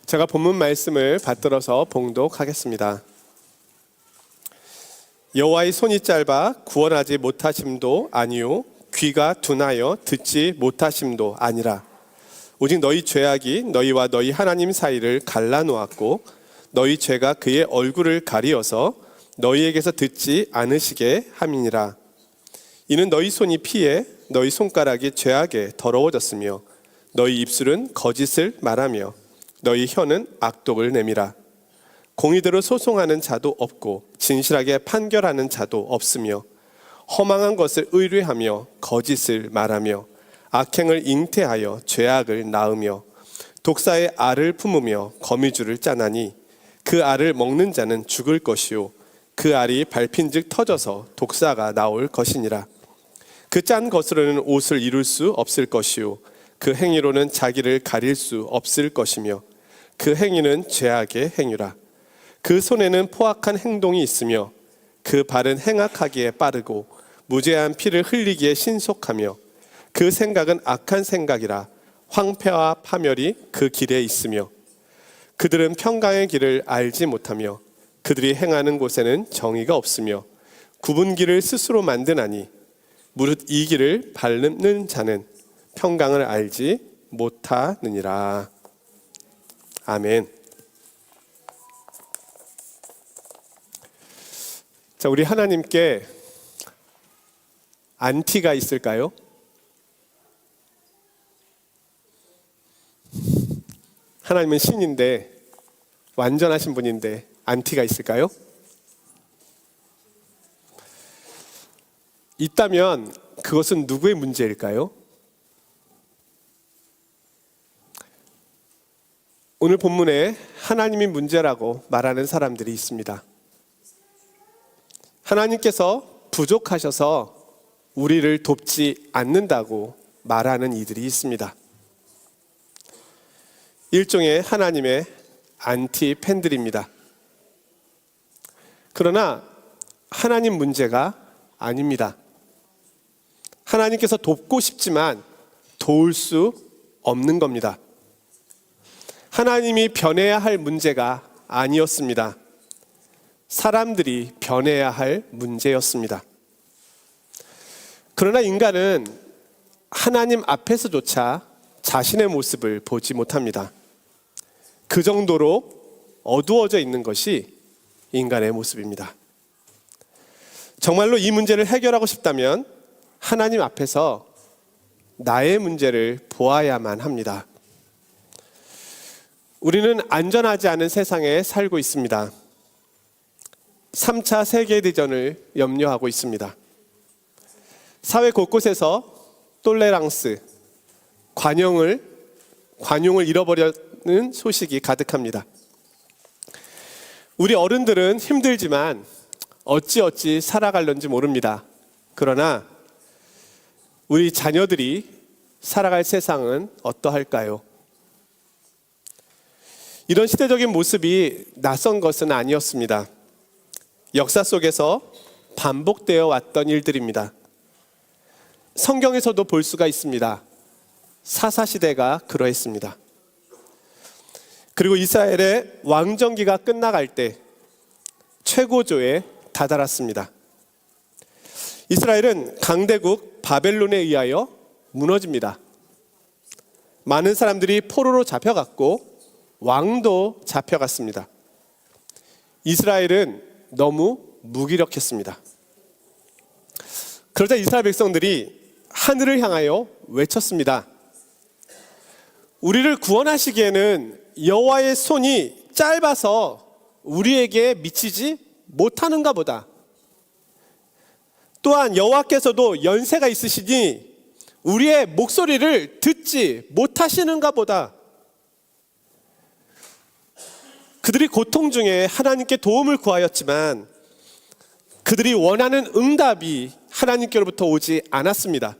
제가 본문 말씀을 받들어서 봉독하겠습니다. 여호와의 손이 짧아 구원하지 못하심도 아니요 귀가 둔하여 듣지 못하심도 아니라 오직 너희 죄악이 너희와 너희 하나님 사이를 갈라놓았고 너희 죄가 그의 얼굴을 가리어서 너희에게서 듣지 않으시게 함이니라. 이는 너희 손이 피해 너희 손가락이 죄악에 더러워졌으며 너희 입술은 거짓을 말하며 너희 혀는 악독을 내밀어 공의대로 소송하는 자도 없고 진실하게 판결하는 자도 없으며 허망한 것을 의뢰하며 거짓을 말하며 악행을 잉태하여 죄악을 낳으며 독사의 알을 품으며 거미줄을 짜나니 그 알을 먹는 자는 죽을 것이요 그 알이 밟힌즉 터져서 독사가 나올 것이니라. 그 짠 것으로는 옷을 이룰 수 없을 것이요 그 행위로는 자기를 가릴 수 없을 것이며 그 행위는 죄악의 행위라. 그 손에는 포악한 행동이 있으며 그 발은 행악하기에 빠르고 무죄한 피를 흘리기에 신속하며 그 생각은 악한 생각이라. 황폐와 파멸이 그 길에 있으며 그들은 평강의 길을 알지 못하며 그들이 행하는 곳에는 정의가 없으며 굽은 길을 스스로 만드나니 무릇 이 길을 밟는 자는 평강을 알지 못하느니라. 아멘. 자, 우리 하나님께 안티가 있을까요? 하나님은 신인데 완전하신 분인데 안티가 있을까요? 있다면 그것은 누구의 문제일까요? 오늘 본문에 하나님이 문제라고 말하는 사람들이 있습니다. 하나님께서 부족하셔서 우리를 돕지 않는다고 말하는 이들이 있습니다. 일종의 하나님의 안티 팬들입니다. 그러나 하나님 문제가 아닙니다. 하나님께서 돕고 싶지만 도울 수 없는 겁니다. 하나님이 변해야 할 문제가 아니었습니다. 사람들이 변해야 할 문제였습니다. 그러나 인간은 하나님 앞에서조차 자신의 모습을 보지 못합니다. 그 정도로 어두워져 있는 것이 인간의 모습입니다. 정말로 이 문제를 해결하고 싶다면 하나님 앞에서 나의 문제를 보아야만 합니다. 우리는 안전하지 않은 세상에 살고 있습니다. 3차 세계대전을 염려하고 있습니다. 사회 곳곳에서 똘레랑스, 관용을 잃어버리는 소식이 가득합니다. 우리 어른들은 힘들지만 어찌 살아갈는지 모릅니다. 그러나 우리 자녀들이 살아갈 세상은 어떠할까요? 이런 시대적인 모습이 낯선 것은 아니었습니다. 역사 속에서 반복되어 왔던 일들입니다. 성경에서도 볼 수가 있습니다. 사사시대가 그러했습니다. 그리고 이스라엘의 왕정기가 끝나갈 때 최고조에 다다랐습니다. 이스라엘은 강대국 바벨론에 의하여 무너집니다. 많은 사람들이 포로로 잡혀갔고 왕도 잡혀갔습니다. 이스라엘은 너무 무기력했습니다. 그러자 이스라엘 백성들이 하늘을 향하여 외쳤습니다. 우리를 구원하시기에는 여호와의 손이 짧아서 우리에게 미치지 못하는가 보다. 또한 여호와께서도 연세가 있으시니 우리의 목소리를 듣지 못하시는가 보다. 그들이 고통 중에 하나님께 도움을 구하였지만 그들이 원하는 응답이 하나님께로부터 오지 않았습니다.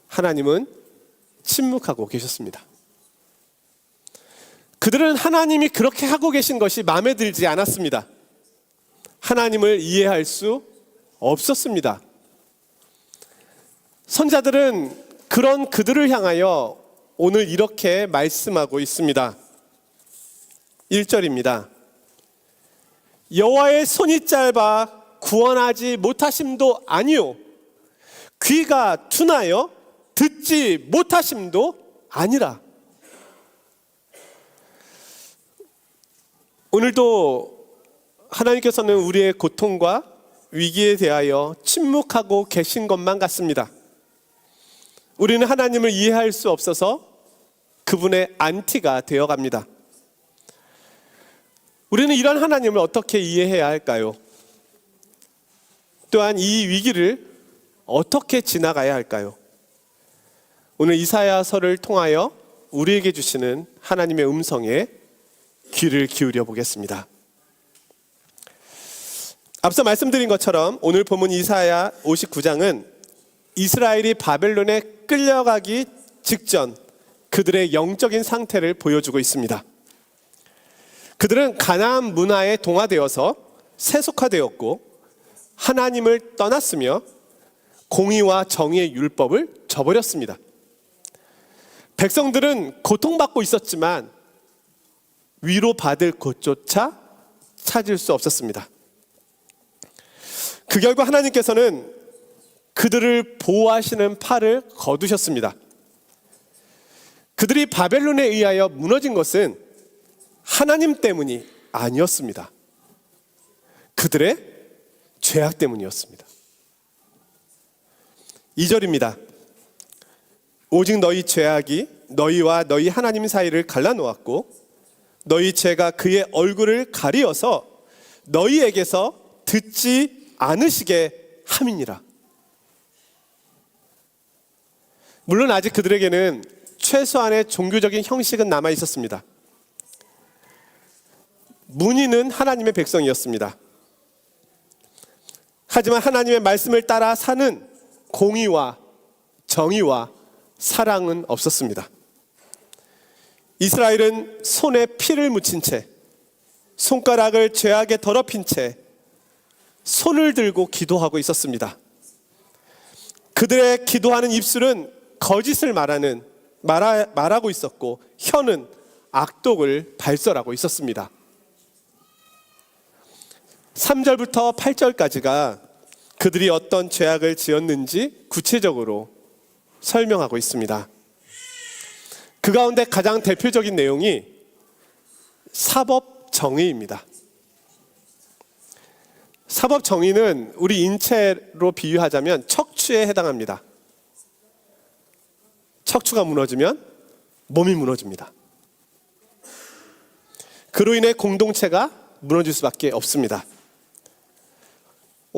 하나님은 침묵하고 계셨습니다. 그들은 하나님이 그렇게 하고 계신 것이 마음에 들지 않았습니다. 하나님을 이해할 수 없었습니다. 선자들은 그런 그들을 향하여 오늘 이렇게 말씀하고 있습니다. 1절입니다. 여호와의 손이 짧아 구원하지 못하심도 아니요 귀가 둔하여 듣지 못하심도 아니라. 오늘도 하나님께서는 우리의 고통과 위기에 대하여 침묵하고 계신 것만 같습니다. 우리는 하나님을 이해할 수 없어서 그분의 안티가 되어갑니다. 우리는 이런 하나님을 어떻게 이해해야 할까요? 또한 이 위기를 어떻게 지나가야 할까요? 오늘 이사야서를 통하여 우리에게 주시는 하나님의 음성에 귀를 기울여 보겠습니다. 앞서 말씀드린 것처럼 오늘 본문 이사야 59장은 이스라엘이 바벨론에 끌려가기 직전 그들의 영적인 상태를 보여주고 있습니다. 그들은 가나안 문화에 동화되어서 세속화되었고 하나님을 떠났으며 공의와 정의의 율법을 저버렸습니다. 백성들은 고통받고 있었지만 위로받을 곳조차 찾을 수 없었습니다. 그 결과 하나님께서는 그들을 보호하시는 팔을 거두셨습니다. 그들이 바벨론에 의하여 무너진 것은 하나님 때문이 아니었습니다. 그들의 죄악 때문이었습니다. 2절입니다. 오직 너희 죄악이 너희와 너희 하나님 사이를 갈라놓았고 너희 죄가 그의 얼굴을 가리어서 너희에게서 듣지 않으시게 함이니라. 물론 아직 그들에게는 최소한의 종교적인 형식은 남아 있었습니다. 문의는 하나님의 백성이었습니다. 하지만 하나님의 말씀을 따라 사는 공의와 정의와 사랑은 없었습니다. 이스라엘은 손에 피를 묻힌 채 손가락을 죄악에 더럽힌 채 손을 들고 기도하고 있었습니다. 그들의 기도하는 입술은 거짓을 말하고 있었고 혀는 악독을 발설하고 있었습니다. 3절부터 8절까지가 그들이 어떤 죄악을 지었는지 구체적으로 설명하고 있습니다. 그 가운데 가장 대표적인 내용이 사법정의입니다. 사법정의는 우리 인체로 비유하자면 척추에 해당합니다. 척추가 무너지면 몸이 무너집니다. 그로 인해 공동체가 무너질 수밖에 없습니다.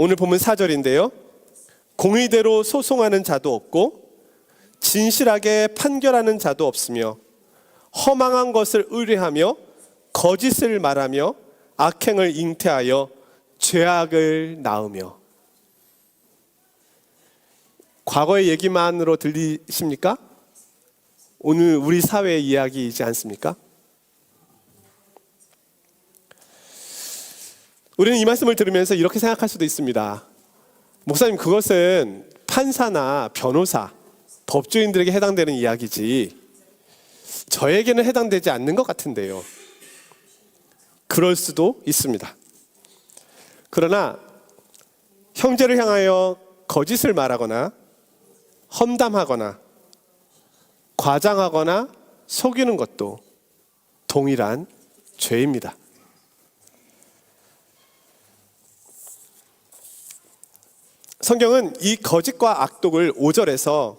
오늘 본문 4절인데요. 공의대로 소송하는 자도 없고 진실하게 판결하는 자도 없으며 허망한 것을 의뢰하며 거짓을 말하며 악행을 잉태하여 죄악을 낳으며. 과거의 얘기만으로 들리십니까? 오늘 우리 사회의 이야기이지 않습니까? 우리는 이 말씀을 들으면서 이렇게 생각할 수도 있습니다. 목사님, 그것은 판사나 변호사, 법조인들에게 해당되는 이야기지 저에게는 해당되지 않는 것 같은데요. 그럴 수도 있습니다. 그러나 형제를 향하여 거짓을 말하거나 험담하거나 과장하거나 속이는 것도 동일한 죄입니다. 성경은 이 거짓과 악독을 5절에서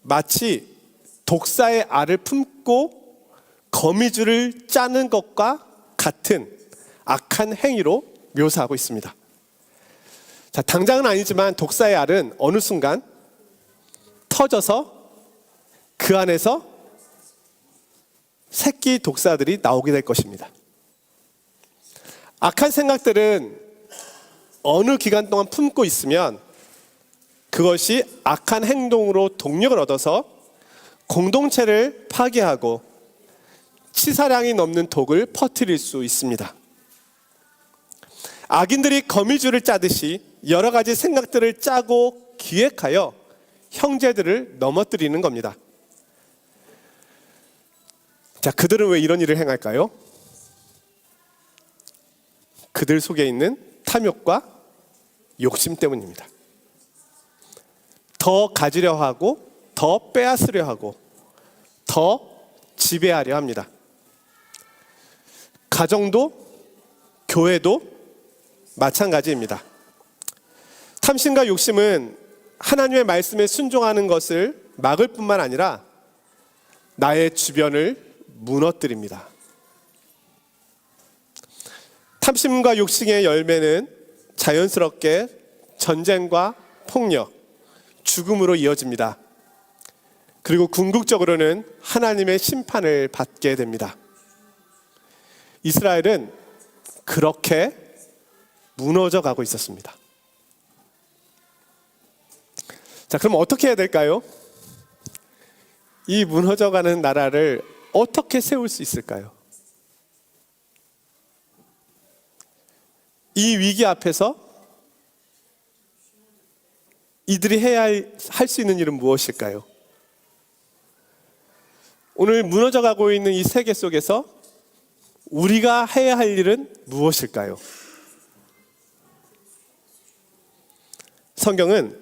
마치 독사의 알을 품고 거미줄을 짜는 것과 같은 악한 행위로 묘사하고 있습니다. 자, 당장은 아니지만 독사의 알은 어느 순간 터져서 그 안에서 새끼 독사들이 나오게 될 것입니다. 악한 생각들은 어느 기간 동안 품고 있으면 그것이 악한 행동으로 동력을 얻어서 공동체를 파괴하고 치사량이 넘는 독을 퍼뜨릴 수 있습니다. 악인들이 거미줄을 짜듯이 여러 가지 생각들을 짜고 기획하여 형제들을 넘어뜨리는 겁니다. 자, 그들은 왜 이런 일을 행할까요? 그들 속에 있는 탐욕과 욕심 때문입니다. 더 가지려 하고, 더 빼앗으려 하고, 더 지배하려 합니다. 가정도, 교회도 마찬가지입니다. 탐심과 욕심은 하나님의 말씀에 순종하는 것을 막을 뿐만 아니라 나의 주변을 무너뜨립니다. 탐심과 욕심의 열매는 자연스럽게 전쟁과 폭력, 죽음으로 이어집니다. 그리고 궁극적으로는 하나님의 심판을 받게 됩니다. 이스라엘은 그렇게 무너져 가고 있었습니다. 자, 그럼 어떻게 해야 될까요? 이 무너져가는 나라를 어떻게 세울 수 있을까요? 이 위기 앞에서 이들이 할 수 있는 일은 무엇일까요? 오늘 무너져가고 있는 이 세계 속에서 우리가 해야 할 일은 무엇일까요? 성경은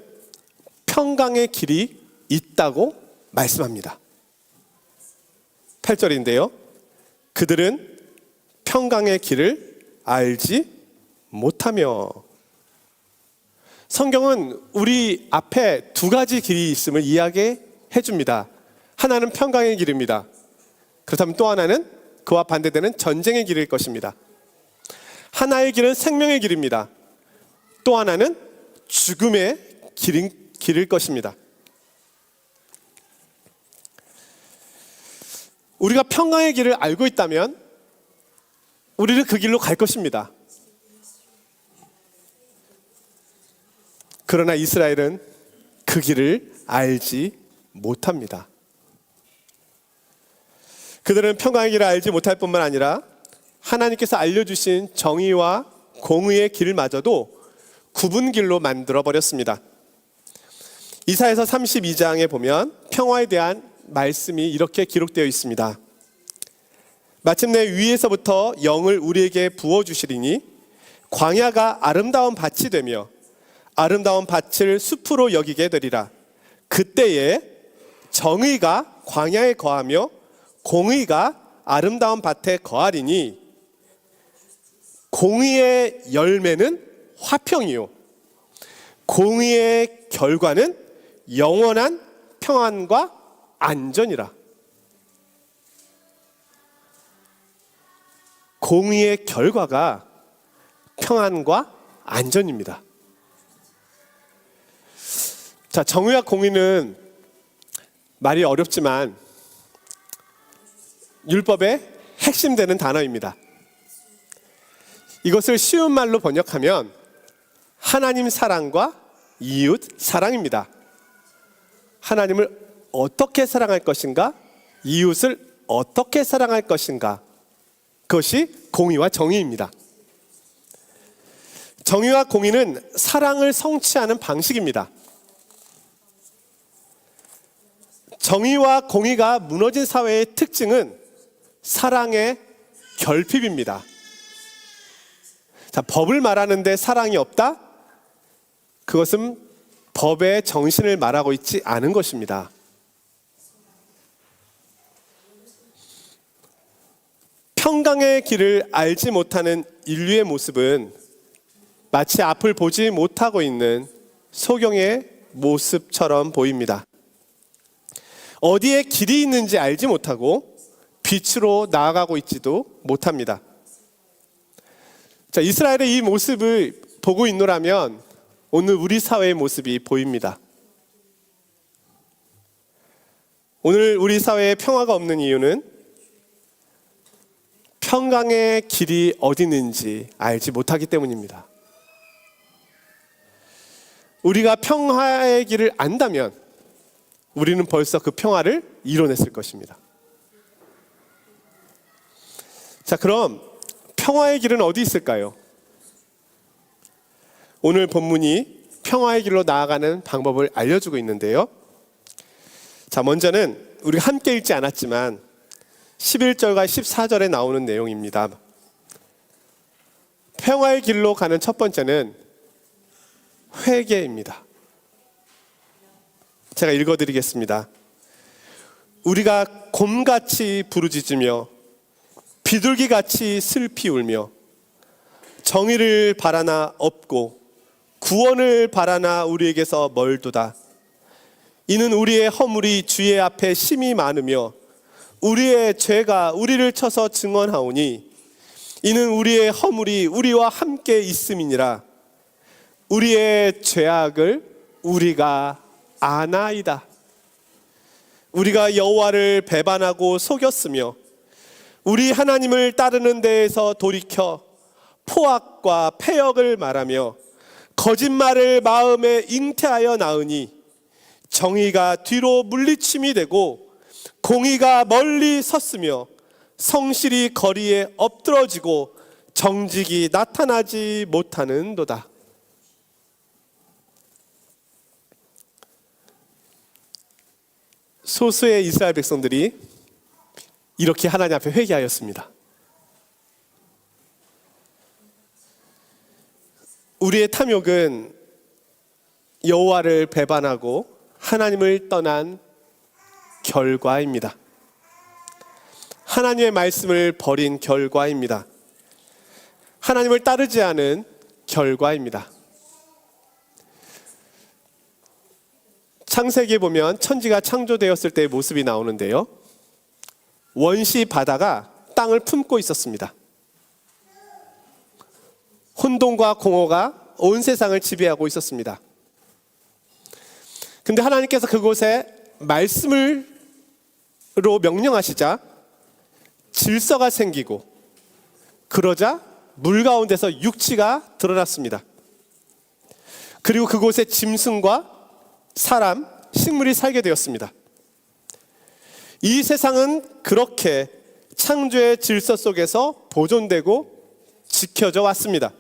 평강의 길이 있다고 말씀합니다. 8절인데요. 그들은 평강의 길을 알지 못하며. 성경은 우리 앞에 두 가지 길이 있음을 이야기해 줍니다. 하나는 평강의 길입니다. 그렇다면 또 하나는 그와 반대되는 전쟁의 길일 것입니다. 하나의 길은 생명의 길입니다. 또 하나는 죽음의 길일 것입니다. 우리가 평강의 길을 알고 있다면 우리는 그 길로 갈 것입니다. 그러나 이스라엘은 그 길을 알지 못합니다. 그들은 평강의 길을 알지 못할 뿐만 아니라 하나님께서 알려주신 정의와 공의의 길마저도 굽은 길로 만들어 버렸습니다. 이사야서 32장에 보면 평화에 대한 말씀이 이렇게 기록되어 있습니다. 마침내 위에서부터 영을 우리에게 부어주시리니 광야가 아름다운 밭이 되며 아름다운 밭을 숲으로 여기게 되리라. 그때에 정의가 광야에 거하며 공의가 아름다운 밭에 거하리니 공의의 열매는 화평이요 공의의 결과는 영원한 평안과 안전이라. 공의의 결과가 평안과 안전입니다. 자, 정의와 공의는 말이 어렵지만 율법의 핵심되는 단어입니다. 이것을 쉬운 말로 번역하면 하나님 사랑과 이웃 사랑입니다. 하나님을 어떻게 사랑할 것인가? 이웃을 어떻게 사랑할 것인가? 그것이 공의와 정의입니다. 정의와 공의는 사랑을 성취하는 방식입니다. 정의와 공의가 무너진 사회의 특징은 사랑의 결핍입니다. 자, 법을 말하는데 사랑이 없다? 그것은 법의 정신을 말하고 있지 않은 것입니다. 평강의 길을 알지 못하는 인류의 모습은 마치 앞을 보지 못하고 있는 소경의 모습처럼 보입니다. 어디에 길이 있는지 알지 못하고 빛으로 나아가고 있지도 못합니다. 자, 이스라엘의 이 모습을 보고 있노라면 오늘 우리 사회의 모습이 보입니다. 오늘 우리 사회에 평화가 없는 이유는 평강의 길이 어디 있는지 알지 못하기 때문입니다. 우리가 평화의 길을 안다면 우리는 벌써 그 평화를 이뤄냈을 것입니다. 자, 그럼 평화의 길은 어디 있을까요? 오늘 본문이 평화의 길로 나아가는 방법을 알려주고 있는데요. 자, 먼저는 우리가 함께 읽지 않았지만 11절과 14절에 나오는 내용입니다. 평화의 길로 가는 첫 번째는 회개입니다. 제가 읽어드리겠습니다. 우리가 곰같이 부르짖으며 비둘기같이 슬피 울며 정의를 바라나 없고 구원을 바라나 우리에게서 멀도다. 이는 우리의 허물이 주의 앞에 심히 많으며 우리의 죄가 우리를 쳐서 증언하오니 이는 우리의 허물이 우리와 함께 있음이니라. 우리의 죄악을 우리가 아나이다. 우리가 여호와를 배반하고 속였으며 우리 하나님을 따르는 데에서 돌이켜 포악과 패역을 말하며 거짓말을 마음에 잉태하여 낳으니 정의가 뒤로 물리침이 되고 공의가 멀리 섰으며 성실이 거리에 엎드러지고 정직이 나타나지 못하는도다. 소수의 이스라엘 백성들이 이렇게 하나님 앞에 회개하였습니다. 우리의 탐욕은 여호와를 배반하고 하나님을 떠난 결과입니다. 하나님의 말씀을 버린 결과입니다. 하나님을 따르지 않은 결과입니다. 창세기에 보면 천지가 창조되었을 때의 모습이 나오는데요. 원시 바다가 땅을 품고 있었습니다. 혼돈과 공허가 온 세상을 지배하고 있었습니다. 근데 하나님께서 그곳에 말씀으로 명령하시자 질서가 생기고 그러자 물 가운데서 육지가 드러났습니다. 그리고 그곳에 짐승과 사람, 식물이 살게 되었습니다. 이 세상은 그렇게 창조의 질서 속에서 보존되고 지켜져 왔습니다.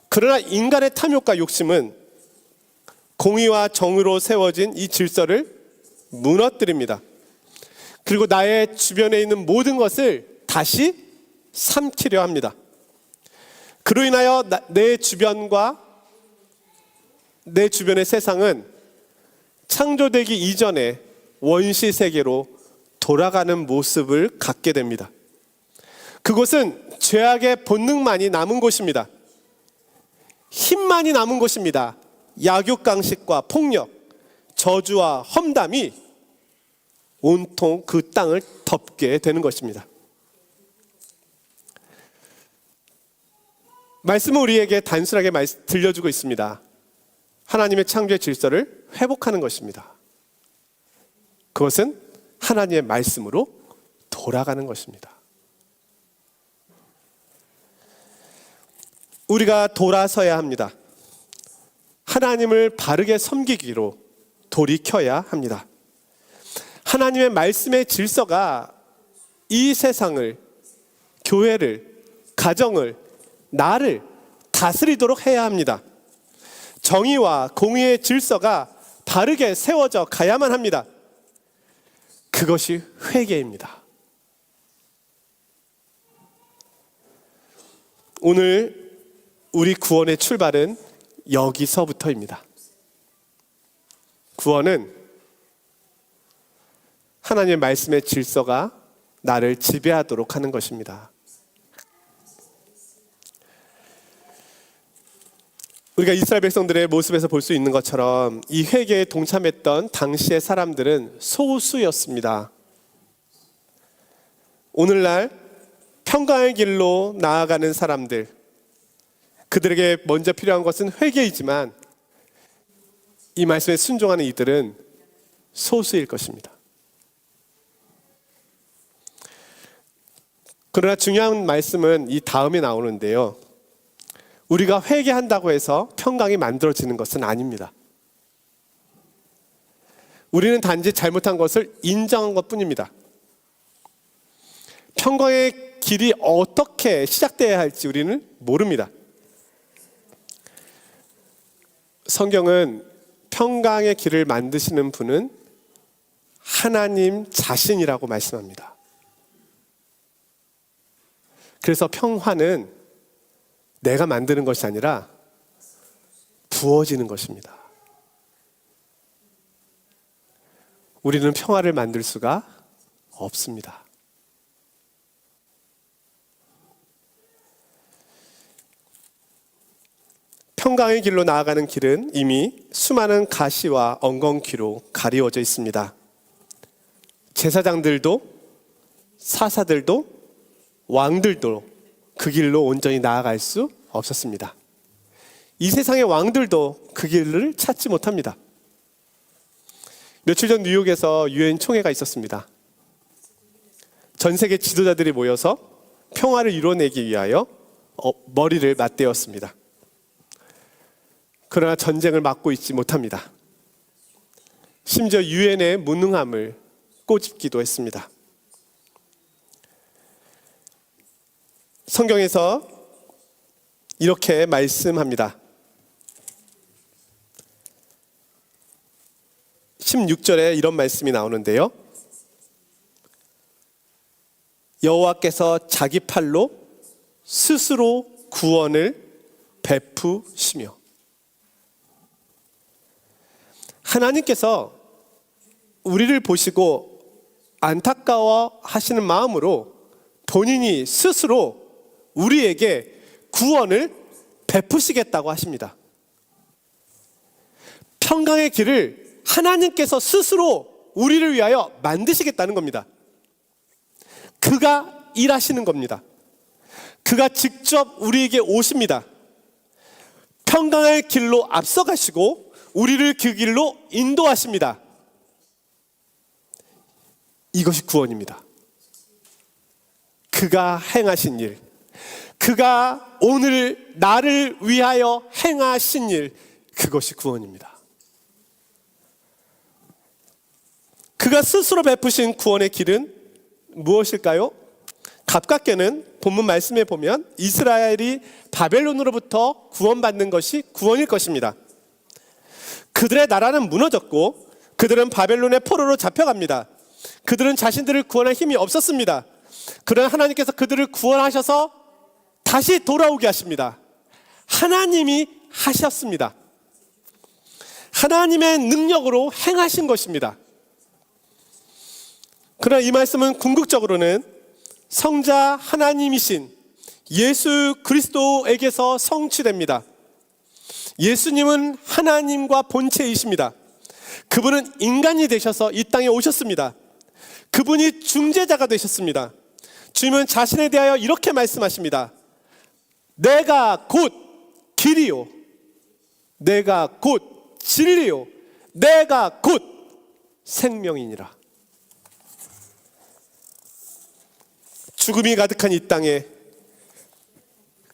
그러나 인간의 탐욕과 욕심은 공의와 정의로 세워진 이 질서를 무너뜨립니다. 그리고 나의 주변에 있는 모든 것을 다시 삼키려 합니다. 그로 인하여 내 주변과 내 주변의 세상은 창조되기 이전에 원시 세계로 돌아가는 모습을 갖게 됩니다. 그곳은 죄악의 본능만이 남은 곳입니다. 힘만이 남은 곳입니다. 약육강식과 폭력, 저주와 험담이 온통 그 땅을 덮게 되는 것입니다. 말씀은 우리에게 단순하게 들려주고 있습니다. 하나님의 창조의 질서를 회복하는 것입니다. 그것은 하나님의 말씀으로 돌아가는 것입니다. 우리가 돌아서야 합니다. 하나님을 바르게 섬기기로 돌이켜야 합니다. 하나님의 말씀의 질서가 이 세상을, 교회를, 가정을, 나를 다스리도록 해야 합니다. 정의와 공의의 질서가 바르게 세워져 가야만 합니다. 그것이 회개입니다. 오늘 우리 구원의 출발은 여기서부터입니다. 구원은 하나님의 말씀의 질서가 나를 지배하도록 하는 것입니다. 우리가 이스라엘 백성들의 모습에서 볼 수 있는 것처럼 이 회개에 동참했던 당시의 사람들은 소수였습니다. 오늘날 평강의 길로 나아가는 사람들, 그들에게 먼저 필요한 것은 회개이지만 이 말씀에 순종하는 이들은 소수일 것입니다. 그러나 중요한 말씀은 이 다음에 나오는데요. 우리가 회개한다고 해서 평강이 만들어지는 것은 아닙니다. 우리는 단지 잘못한 것을 인정한 것뿐입니다. 평강의 길이 어떻게 시작돼야 할지 우리는 모릅니다. 성경은 평강의 길을 만드시는 분은 하나님 자신이라고 말씀합니다. 그래서 평화는 내가 만드는 것이 아니라 부어지는 것입니다. 우리는 평화를 만들 수가 없습니다. 평강의 길로 나아가는 길은 이미 수많은 가시와 엉겅퀴로 가리워져 있습니다. 제사장들도 사사들도 왕들도 그 길로 온전히 나아갈 수 없었습니다. 이 세상의 왕들도 그 길을 찾지 못합니다. 며칠 전 뉴욕에서 유엔 총회가 있었습니다. 전 세계 지도자들이 모여서 평화를 이뤄내기 위하여 머리를 맞대었습니다. 그러나 전쟁을 막고 있지 못합니다. 심지어 유엔의 무능함을 꼬집기도 했습니다. 성경에서 이렇게 말씀합니다. 16절에 이런 말씀이 나오는데요. 여호와께서 자기 팔로 스스로 구원을 베푸시며, 하나님께서 우리를 보시고 안타까워 하시는 마음으로 본인이 스스로 우리에게 구원을 베푸시겠다고 하십니다. 평강의 길을 하나님께서 스스로 우리를 위하여 만드시겠다는 겁니다. 그가 일하시는 겁니다. 그가 직접 우리에게 오십니다. 평강의 길로 앞서가시고 우리를 그 길로 인도하십니다. 이것이 구원입니다. 그가 행하신 일, 그가 오늘 나를 위하여 행하신 일, 그것이 구원입니다. 그가 스스로 베푸신 구원의 길은 무엇일까요? 가깝게는 본문 말씀에 보면 이스라엘이 바벨론으로부터 구원받는 것이 구원일 것입니다. 그들의 나라는 무너졌고 그들은 바벨론의 포로로 잡혀갑니다. 그들은 자신들을 구원할 힘이 없었습니다. 그러나 하나님께서 그들을 구원하셔서 다시 돌아오게 하십니다. 하나님이 하셨습니다. 하나님의 능력으로 행하신 것입니다. 그러나 이 말씀은 궁극적으로는 성자 하나님이신 예수 그리스도에게서 성취됩니다. 예수님은 하나님과 본체이십니다. 그분은 인간이 되셔서 이 땅에 오셨습니다. 그분이 중재자가 되셨습니다. 주님은 자신에 대하여 이렇게 말씀하십니다. 내가 곧 길이요, 내가 곧 진리요, 내가 곧 생명이니라. 죽음이 가득한 이 땅에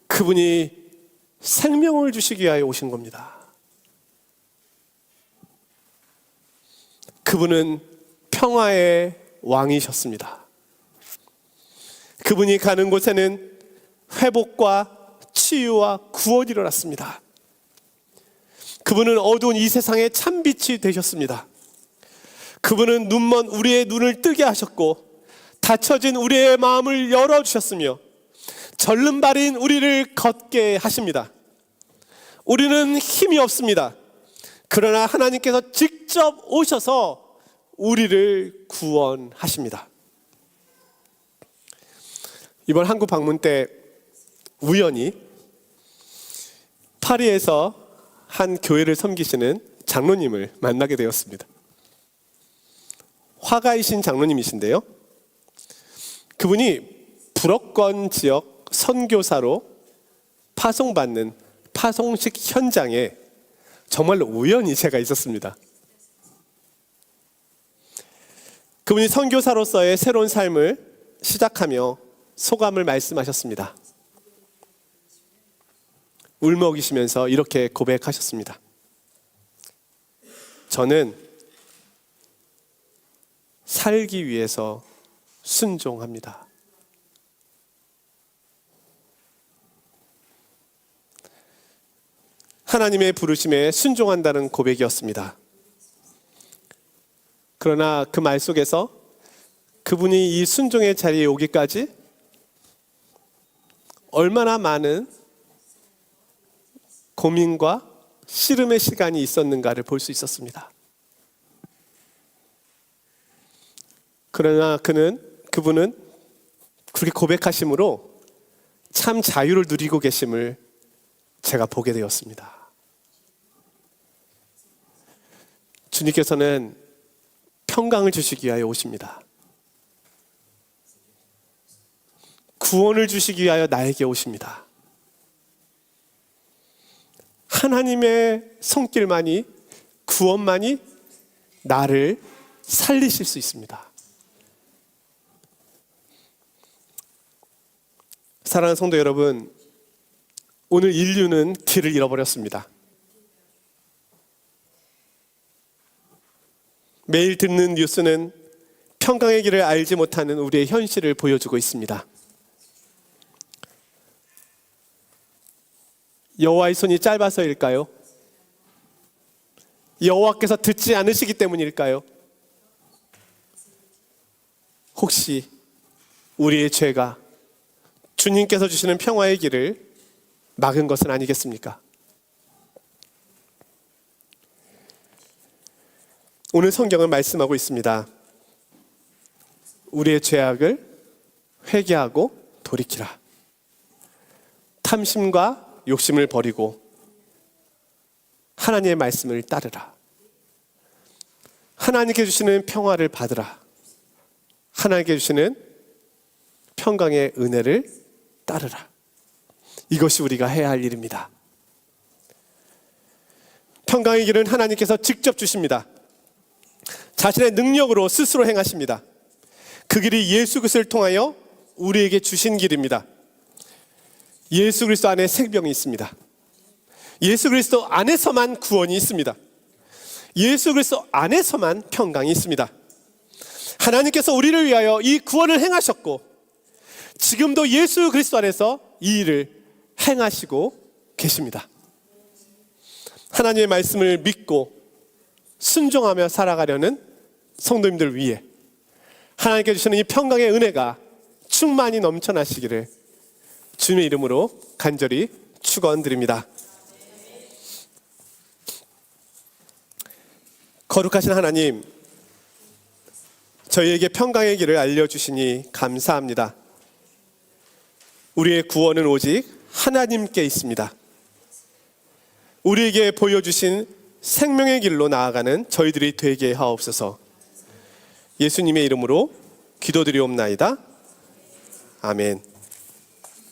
그분이 생명을 주시기 위하여 오신 겁니다. 그분은 평화의 왕이셨습니다. 그분이 가는 곳에는 회복과 치유와 구원이 일어났습니다. 그분은 어두운 이 세상의 참빛이 되셨습니다. 그분은 눈먼 우리의 눈을 뜨게 하셨고 닫혀진 우리의 마음을 열어주셨으며 절름발인 우리를 걷게 하십니다. 우리는 힘이 없습니다. 그러나 하나님께서 직접 오셔서 우리를 구원하십니다. 이번 한국 방문 때 우연히 파리에서 한 교회를 섬기시는 장로님을 만나게 되었습니다. 화가이신 장로님이신데요. 그분이 불어권 지역 선교사로 파송받는 파송식 현장에 정말로 우연히 제가 있었습니다. 그분이 선교사로서의 새로운 삶을 시작하며 소감을 말씀하셨습니다. 울먹이시면서 이렇게 고백하셨습니다. 저는 살기 위해서 순종합니다. 하나님의 부르심에 순종한다는 고백이었습니다. 그러나 그 말 속에서 그분이 이 순종의 자리에 오기까지 얼마나 많은 고민과 씨름의 시간이 있었는가를 볼 수 있었습니다. 그러나 그분은 그렇게 고백하심으로 참 자유를 누리고 계심을 제가 보게 되었습니다. 주님께서는 평강을 주시기 위하여 오십니다. 구원을 주시기 위하여 나에게 오십니다. 하나님의 손길만이, 구원만이 나를 살리실 수 있습니다. 사랑하는 성도 여러분, 오늘 인류는 길을 잃어버렸습니다. 매일 듣는 뉴스는 평강의 길을 알지 못하는 우리의 현실을 보여주고 있습니다. 여호와의 손이 짧아서일까요? 여호와께서 듣지 않으시기 때문일까요? 혹시 우리의 죄가 주님께서 주시는 평화의 길을 막은 것은 아니겠습니까? 오늘 성경은 말씀하고 있습니다. 우리의 죄악을 회개하고 돌이키라. 탐심과 욕심을 버리고 하나님의 말씀을 따르라. 하나님께 주시는 평화를 받으라. 하나님께 주시는 평강의 은혜를 따르라. 이것이 우리가 해야 할 일입니다. 평강의 길은 하나님께서 직접 주십니다. 자신의 능력으로 스스로 행하십니다. 그 길이 예수 그리스도를 통하여 우리에게 주신 길입니다. 예수 그리스도 안에 생명이 있습니다. 예수 그리스도 안에서만 구원이 있습니다. 예수 그리스도 안에서만 평강이 있습니다. 하나님께서 우리를 위하여 이 구원을 행하셨고 지금도 예수 그리스도 안에서 이 일을 행하시고 계십니다. 하나님의 말씀을 믿고 순종하며 살아가려는 성도님들 위해 하나님께 주시는 이 평강의 은혜가 충만히 넘쳐나시기를 주님의 이름으로 간절히 축원드립니다. 거룩하신 하나님, 저희에게 평강의 길을 알려주시니 감사합니다. 우리의 구원은 오직 하나님께 있습니다. 우리에게 보여주신 생명의 길로 나아가는 저희들이 되게 하옵소서. 예수님의 이름으로 기도드리옵나이다. 아멘.